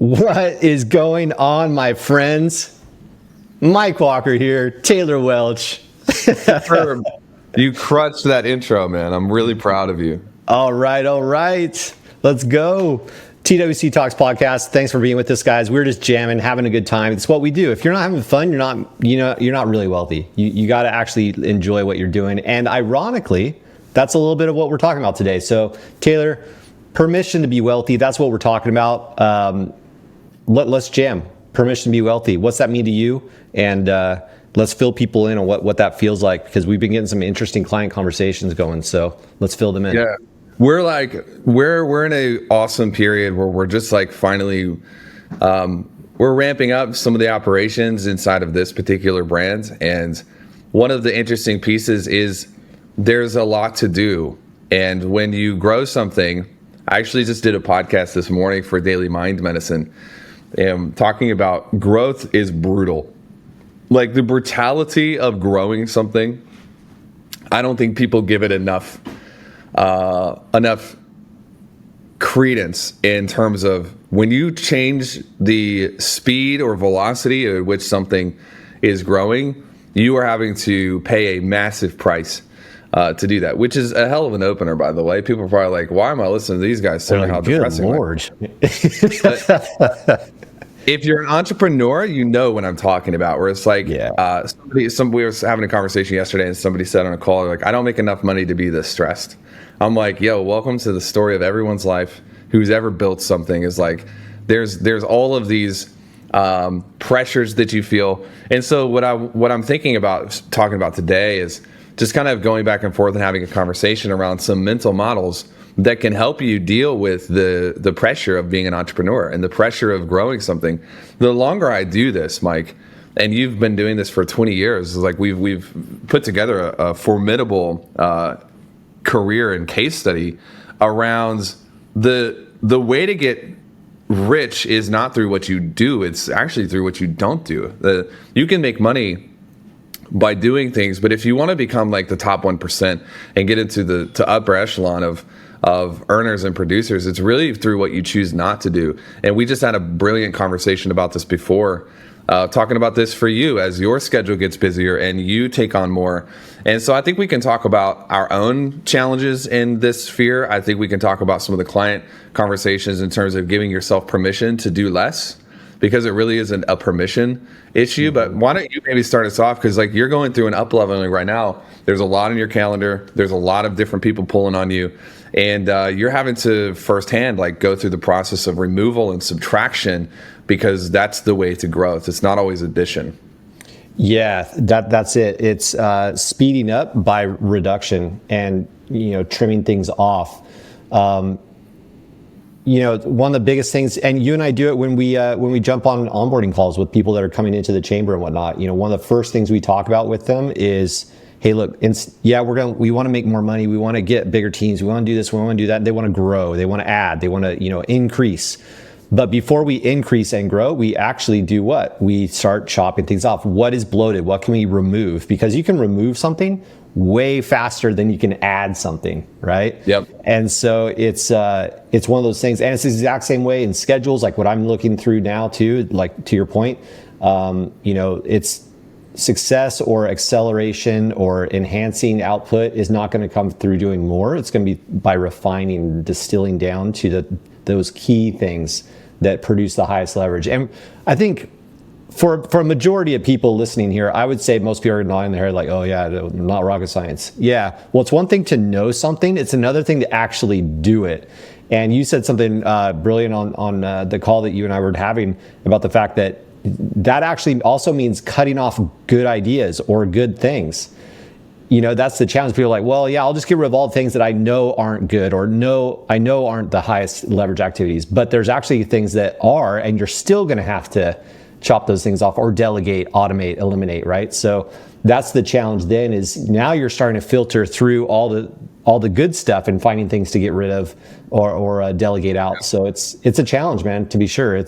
What is going on, my friends? Mike Walker here, Taylor Welch. You crushed that intro, man. I'm really proud of you. All right. Let's go. TWC Talks podcast. Thanks for being with us, guys. We're just jamming, having a good time. It's what we do. If you're not having fun, you're not really wealthy. You got to actually enjoy what you're doing. And ironically, that's a little bit of what we're talking about today. So, Taylor, permission to be wealthy. That's what we're talking about. Let's jam. Permission to be wealthy. What's that mean to you? And let's fill people in on what that feels like, because we've been getting some interesting client conversations going. So let's fill them in. Yeah, we're in a awesome period where we're just like finally we're ramping up some of the operations inside of this particular brand. And one of the interesting pieces is there's a lot to do. And when you grow something, I actually just did a podcast this morning for Daily Mind Medicine, talking about growth is brutal. Like the brutality of growing something, I don't think people give it enough credence in terms of when you change the speed or velocity at which something is growing, you are having to pay a massive price to do that, which is a hell of an opener, by the way. People are probably like, why am I listening to these guys saying how depressing? Good Lord. If you're an entrepreneur, you know what I'm talking about, where it's like, we were having a conversation yesterday and somebody said on a call, like, I don't make enough money to be this stressed. I'm like, yo, welcome to the story of everyone's life who's ever built something. Is like, there's all of these pressures that you feel. And so what I'm thinking about talking about today is just kind of going back and forth and having a conversation around some mental models that can help you deal with the pressure of being an entrepreneur and the pressure of growing something. The longer I do this, Mike, and you've been doing this for 20 years, it's like we've put together a formidable career and case study around the way to get rich is not through what you do, it's actually through what you don't do. You can make money by doing things, but if you want to become like the top 1% and get into the upper echelon of earners and producers, it's really through what you choose not to do. And we just had a brilliant conversation about this before, talking about this for you as your schedule gets busier and you take on more. And so I think we can talk about our own challenges in this sphere. I think we can talk about some of the client conversations in terms of giving yourself permission to do less, because it really isn't a permission issue. But why don't you maybe start us off? Because like you're going through an up-leveling right now. There's a lot on your calendar. There's a lot of different people pulling on you. And you're having to firsthand like go through the process of removal and subtraction, because that's the way to growth. It's not always addition. Yeah, that's it. It's speeding up by reduction and, trimming things off. One of the biggest things, and you and I do it when we jump on onboarding calls with people that are coming into the chamber and whatnot. One of the first things we talk about with them is, hey, look, we want to make more money. We want to get bigger teams. We want to do this. We want to do that. They want to grow. They want to add. They want to, increase. But before we increase and grow, we actually do what? We start chopping things off. What is bloated? What can we remove? Because you can remove something way faster than you can add something, right? Yep. And so it's one of those things, and it's the exact same way in schedules, like what I'm looking through now too, like to your point, it's success or acceleration or enhancing output is not going to come through doing more. It's going to be by refining, distilling down to those key things that produce the highest leverage. And I think for a majority of people listening here, I would say most people are nodding their head like, oh yeah, not rocket science. Yeah, well, it's one thing to know something. It's another thing to actually do it. And you said something brilliant on the call that you and I were having about the fact that actually also means cutting off good ideas or good things. That's the challenge. People are like, well, yeah, I'll just get rid of all the things that I know aren't good or I know aren't the highest leverage activities. But there's actually things that are, and you're still going to have to chop those things off or delegate, automate, eliminate, right? So that's the challenge then, is now you're starting to filter through all the good stuff and finding things to get rid of or delegate out. So it's a challenge, man, to be sure.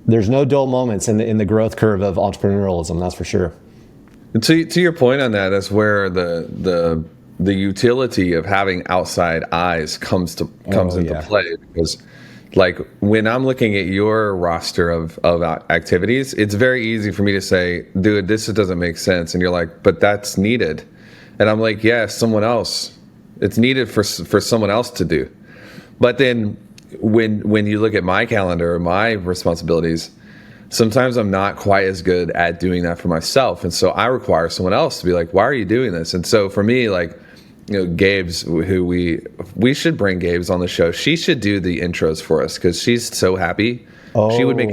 There's no dull moments in the growth curve of entrepreneurialism, that's for sure. To your point on that's where the utility of having outside eyes comes into play, because like when I'm looking at your roster of activities, it's very easy for me to say, dude, this doesn't make sense. And you're like, but that's needed. And I'm like, yeah, someone else. It's needed for someone else to do. But then when you look at my calendar, my responsibilities, sometimes I'm not quite as good at doing that for myself. And so I require someone else to be like, why are you doing this? And so for me, like, you know, Gabe's, who we should bring Gabe's on the show. She should do the intros for us because she's so happy. Oh. She would make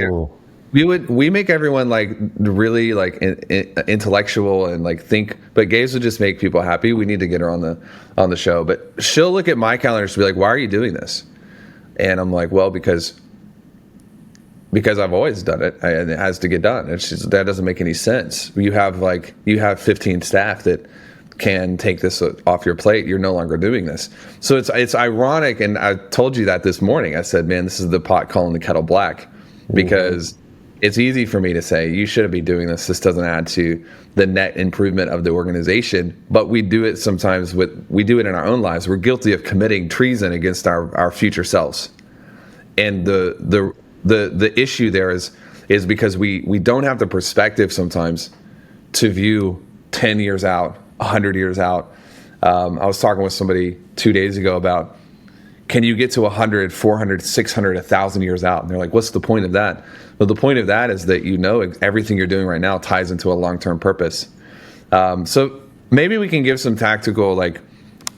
we make everyone like really like intellectual and like think, but Gabe's would just make people happy. We need to get her on the show. But she'll look at my calendar and be like, why are you doing this? And I'm like, well, because I've always done it and it has to get done. It's just, that doesn't make any sense. You have 15 staff that can take this off your plate. You're no longer doing this. So it's ironic. And I told you that this morning. I said, man, this is the pot calling the kettle black, because it's easy for me to say, you shouldn't be doing this. This doesn't add to the net improvement of the organization. But we do it sometimes we do it in our own lives. We're guilty of committing treason against our future selves. And the issue there is because we don't have the perspective sometimes to view 10 years out, 100 years out. I was talking with somebody 2 days ago about, can you get to 100, 400, 600, 1,000 years out? And they're like, what's the point of that? Well, the point of that is that everything you're doing right now ties into a long-term purpose. So maybe we can give some tactical like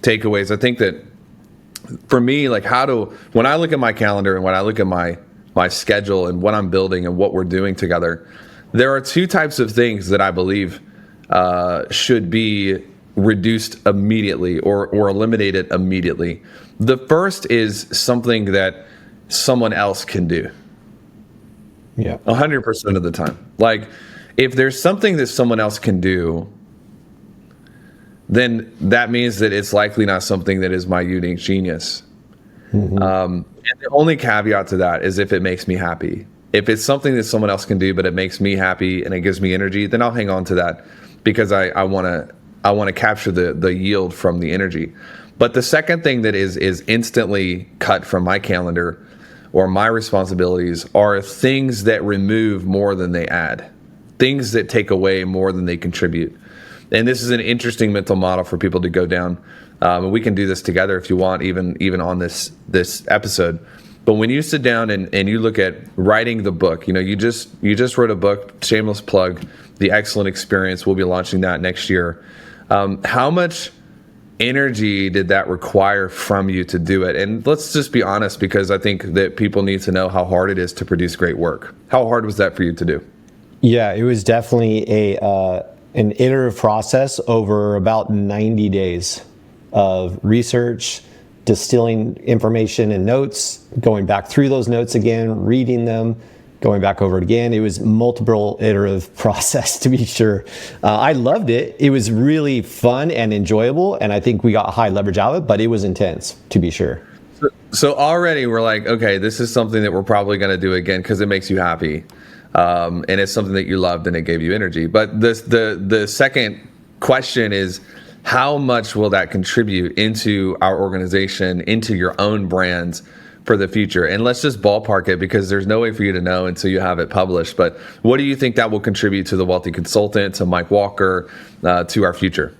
takeaways. I think that for me, like when I look at my calendar and when I look at my schedule and what I'm building and what we're doing together, there are two types of things that I believe should be reduced immediately or eliminated immediately. The first is something that someone else can do. Yeah. 100% of the time. Like, if there's something that someone else can do, then that means that it's likely not something that is my unique genius. Mm-hmm. And the only caveat to that is if it makes me happy. If it's something that someone else can do, but it makes me happy and it gives me energy, then I'll hang on to that because I want to capture the yield from the energy. But the second thing that is instantly cut from my calendar or my responsibilities are things that remove more than they add, things that take away more than they contribute. And this is an interesting mental model for people to go down. And we can do this together if you want, even on this episode. But when you sit down and you look at writing the book, you just wrote a book, shameless plug, The Excellent Experience. We'll be launching that next year. How much energy did that require from you to do it? And let's just be honest, because I think that people need to know how hard it is to produce great work. How hard was that for you to do? Yeah, it was definitely an iterative process over about 90 days of research, distilling information and notes, going back through those notes again, reading them, going back over it again. It was multiple iterative process, to be sure. I loved it. It was really fun and enjoyable, and I think we got high leverage out of it, but it was intense, to be sure. So already we're like, okay, this is something that we're probably going to do again because it makes you happy. And it's something that you loved and it gave you energy. But the second question is, how much will that contribute into our organization, into your own brands for the future? And let's just ballpark it, because there's no way for you to know until you have it published. But what do you think that will contribute to the Wealthy Consultant, to Mike Walker, to our future?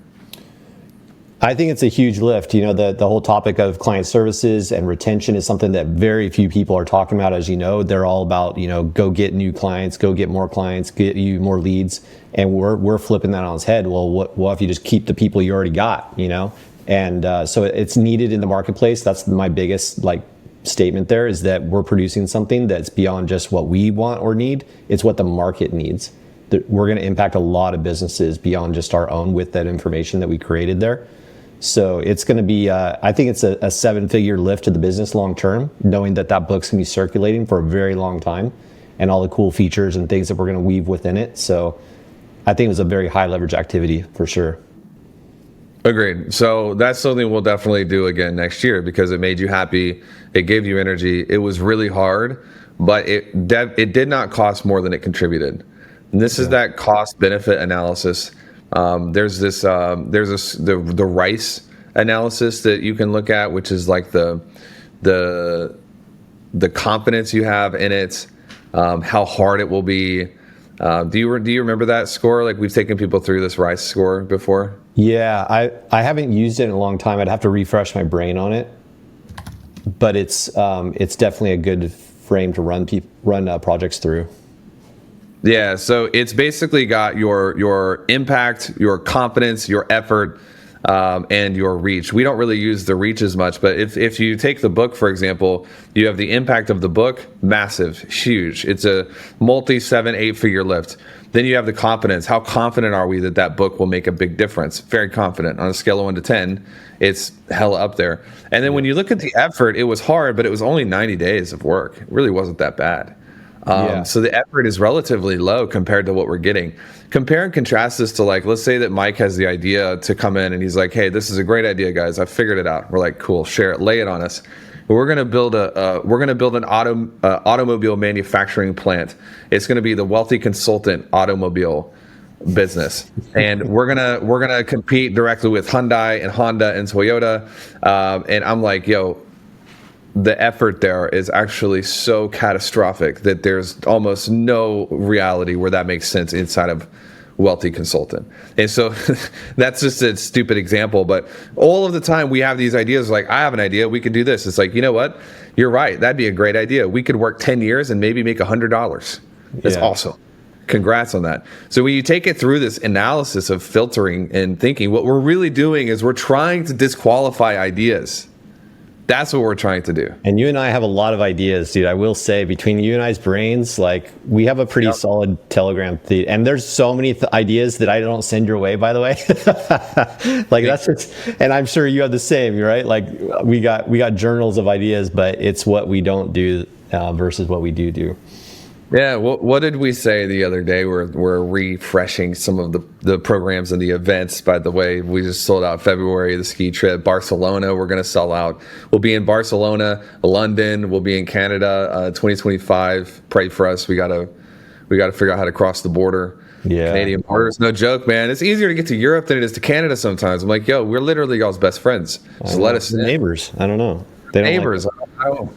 I think it's a huge lift. The whole topic of client services and retention is something that very few people are talking about. As you know, they're all about, go get new clients, go get more clients, get you more leads. And we're flipping that on its head. Well, what if you just keep the people you already got, And so it's needed in the marketplace. That's my biggest statement there, is that we're producing something that's beyond just what we want or need. It's what the market needs. We're going to impact a lot of businesses beyond just our own with that information that we created there. So it's going to be, I think it's a 7-figure lift to the business long term, knowing that book's going to be circulating for a very long time and all the cool features and things that we're going to weave within it. So I think it was a very high leverage activity for sure. Agreed. So that's something we'll definitely do again next year, because it made you happy. It gave you energy. It was really hard, but it did not cost more than it contributed. And this is that cost benefit analysis. There's the RICE analysis that you can look at, which is like the the confidence you have in it, how hard it will be. Do you remember that score? Like, we've taken people through this RISE score before. Yeah, I haven't used it in a long time. I'd have to refresh my brain on it, but it's definitely a good frame to run projects through. Yeah, so it's basically got your impact, your confidence, your effort, and your reach. We don't really use the reach as much, but if you take the book, for example, you have the impact of the book, massive, huge. It's a multi 7-8 figure lift. Then you have the confidence. How confident are we that that book will make a big difference? Very confident. On a scale of 1 to 10, it's hella up there. And then when you look at the effort, it was hard, but it was only 90 days of work. It really wasn't that bad. So the effort is relatively low compared to what we're getting. Compare and contrast this to, like, let's say that Mike has the idea to come in and he's like, hey, this is a great idea, guys. I figured it out. We're like, cool, share it, lay it on us. We're going to build an automobile manufacturing plant. It's going to be the Wealthy Consultant automobile business, and we're gonna compete directly with Hyundai and Honda and Toyota. And I'm like, yo, the effort there is actually so catastrophic that there's almost no reality where that makes sense inside of Wealthy Consultant. And so that's just a stupid example, but all of the time we have these ideas like, I have an idea, we could do this. It's like, you know what? You're right. That'd be a great idea. We could work 10 years and maybe make $100. That's awesome. Congrats on that. So when you take it through this analysis of filtering and thinking, what we're really doing is we're trying to disqualify ideas. That's what we're trying to do. And you and I have a lot of ideas, dude. I will say, between you and I's brains, like, we have a pretty solid Telegram feed. And there's so many ideas that I don't send your way, by the way. Like, that's just, and I'm sure you have the same, right? Like, we got journals of ideas, but it's what we don't do versus what we do. Yeah, what did we say the other day? We're refreshing some of the programs and the events. By the way, we just sold out February, the ski trip. Barcelona, we're going to sell out. We'll be in Barcelona, London. We'll be in Canada, 2025. Pray for us. We got to figure out how to cross the border. Yeah, Canadian border is no joke, man. It's easier to get to Europe than it is to Canada sometimes. I'm like, yo, we're literally y'all's best friends. So let us neighbors. I don't know. Neighbors.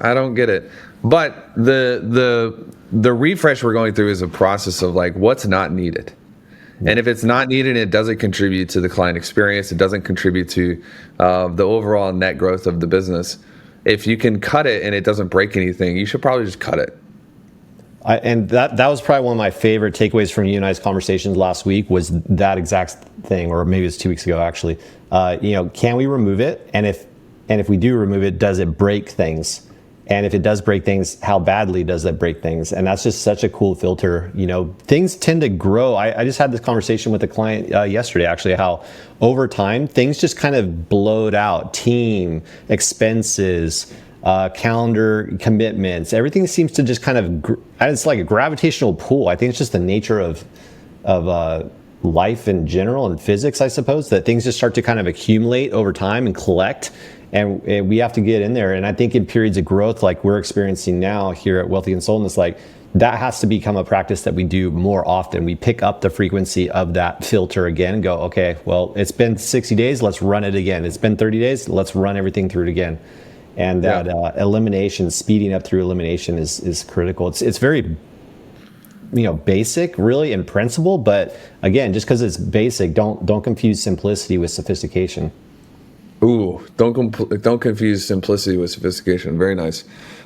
I don't get it. But the refresh we're going through is a process of, like, what's not needed. And if it's not needed, it doesn't contribute to the client experience. It doesn't contribute to the overall net growth of the business. If you can cut it and it doesn't break anything, you should probably just cut it. And that was probably one of my favorite takeaways from you and I's conversations last week, was that exact thing, or maybe it was 2 weeks ago, actually. Can we remove it? And if we do remove it, does it break things? And if it does break things, how badly does that break things? And that's just such a cool filter. Things tend to grow. I just had this conversation with a client yesterday, actually, how over time, things just kind of blowed out. Team, expenses, calendar commitments, everything seems to just kind of, it's like a gravitational pull. I think it's just the nature of life in general and physics, I suppose, that things just start to kind of accumulate over time and collect. And we have to get in there. And I think in periods of growth like we're experiencing now here at Wealthy Consultants, like, that has to become a practice that we do more often. We pick up the frequency of that filter again and go, okay, well, it's been 60 days, let's run it again. It's been 30 days, let's run everything through it again. And that elimination, speeding up through elimination is critical. It's very basic, really, in principle. But again, just because it's basic, don't confuse simplicity with sophistication. Ooh, don't confuse simplicity with sophistication. Very nice.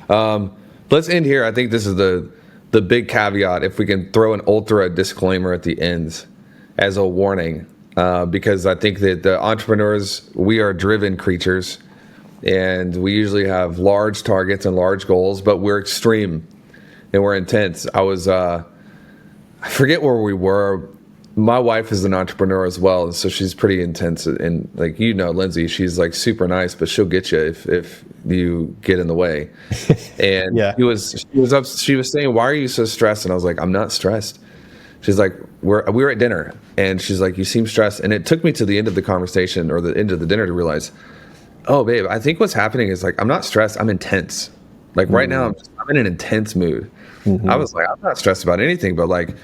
Let's end here. I think this is the big caveat. If we can throw an ultra disclaimer at the end as a warning, because I think that the entrepreneurs, we are driven creatures, and we usually have large targets and large goals, but we're extreme and we're intense. I forget where we were. My wife is an entrepreneur as well, and so she's pretty intense. And like, Lindsay, she's like super nice, but she'll get you if you get in the way. And she was saying, "Why are you so stressed?" And I was like, "I'm not stressed." She's like, we were at dinner, and she's like, "You seem stressed." And it took me to the end of the conversation, or the end of the dinner, to realize, oh, babe, I think what's happening is, like, I'm not stressed. I'm intense. Like, right now, I'm in an intense mood. Mm-hmm. I was like, I'm not stressed about anything, but, like,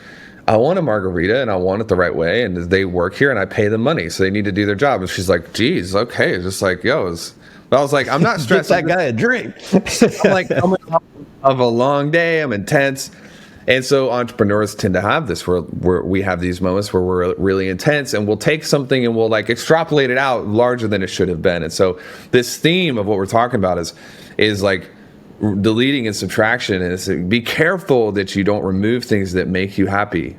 I want a margarita and I want it the right way, and they work here and I pay them money, so they need to do their job. And she's like, geez, okay. Just like, I was like, I'm not stressed. Get that guy a drink. I'm like, of a long day. I'm intense. And so entrepreneurs tend to have this where we have these moments where we're really intense, and we'll take something and we'll like extrapolate it out larger than it should have been. And so this theme of what we're talking about is like deleting and subtraction. And it's be careful that you don't remove things that make you happy.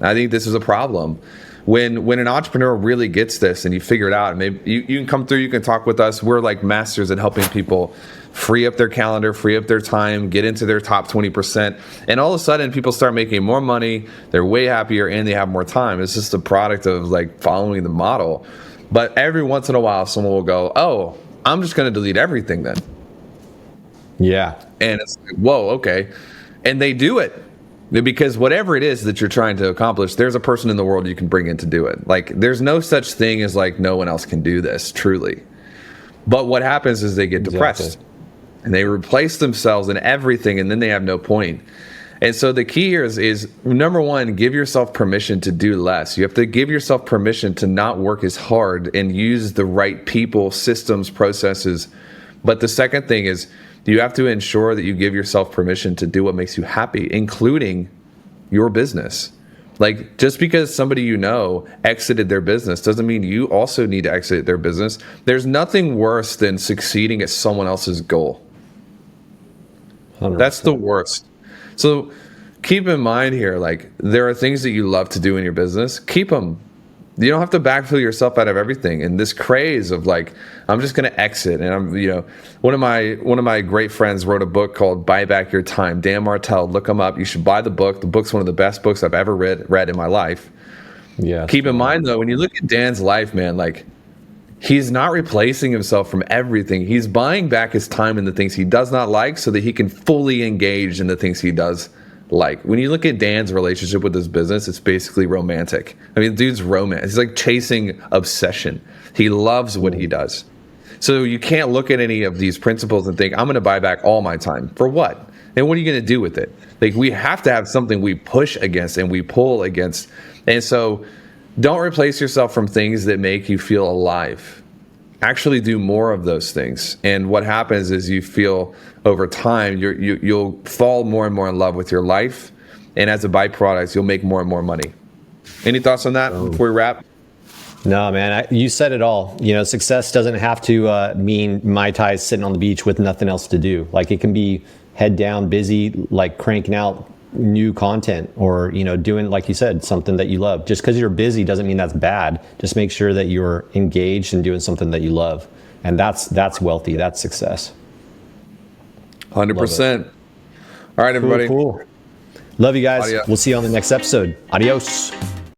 I think this is a problem. When an entrepreneur really gets this and you figure it out, and maybe you can come through, you can talk with us. We're like masters at helping people free up their calendar, free up their time, get into their top 20%. And all of a sudden people start making more money, they're way happier, and they have more time. It's just a product of like following the model. But every once in a while, someone will go, oh, I'm just going to delete everything then. Yeah. And it's like, whoa, okay. And they do it. Because whatever it is that you're trying to accomplish, there's a person in the world you can bring in to do it. Like, there's no such thing as like no one else can do this, truly. But what happens is they get depressed and they replace themselves in everything, and then they have no point. And so the key here is number one, give yourself permission to do less. You have to give yourself permission to not work as hard and use the right people, systems, processes. But the second thing is, you have to ensure that you give yourself permission to do what makes you happy, including your business. Like, just because somebody you know exited their business doesn't mean you also need to exit their business. There's nothing worse than succeeding at someone else's goal. 100%. That's the worst. So keep in mind here, like, there are things that you love to do in your business. Keep them. You don't have to backfill yourself out of everything. And this craze of like, I'm just going to exit. And I'm, one of my great friends wrote a book called Buy Back Your Time. Dan Martell, look him up. You should buy the book. The book's one of the best books I've ever read in my life. Yeah. Keep in mind though, when you look at Dan's life, man, like, he's not replacing himself from everything. He's buying back his time in the things he does not like so that he can fully engage in the things he does like. When you look at Dan's relationship with his business, it's basically romantic. I mean, dude's romance. He's like chasing obsession. He loves what he does. So you can't look at any of these principles and think, I'm going to buy back all my time. For what? And what are you going to do with it? Like, we have to have something we push against and we pull against. And so don't replace yourself from things that make you feel alive. Actually do more of those things. And what happens is you feel over time, you'll fall more and more in love with your life. And as a byproduct, you'll make more and more money. Any thoughts on that before we wrap? No, man, you said it all. Success doesn't have to mean Mai Tais sitting on the beach with nothing else to do. Like, it can be head down, busy, like cranking out new content, or doing, like you said, something that you love. Just because you're busy doesn't mean that's bad. Just make sure that you're engaged and doing something that you love, and that's wealthy. That's success. 100%. All right, everybody. Cool. Love you guys. Adios. We'll see you on the next episode. Adios.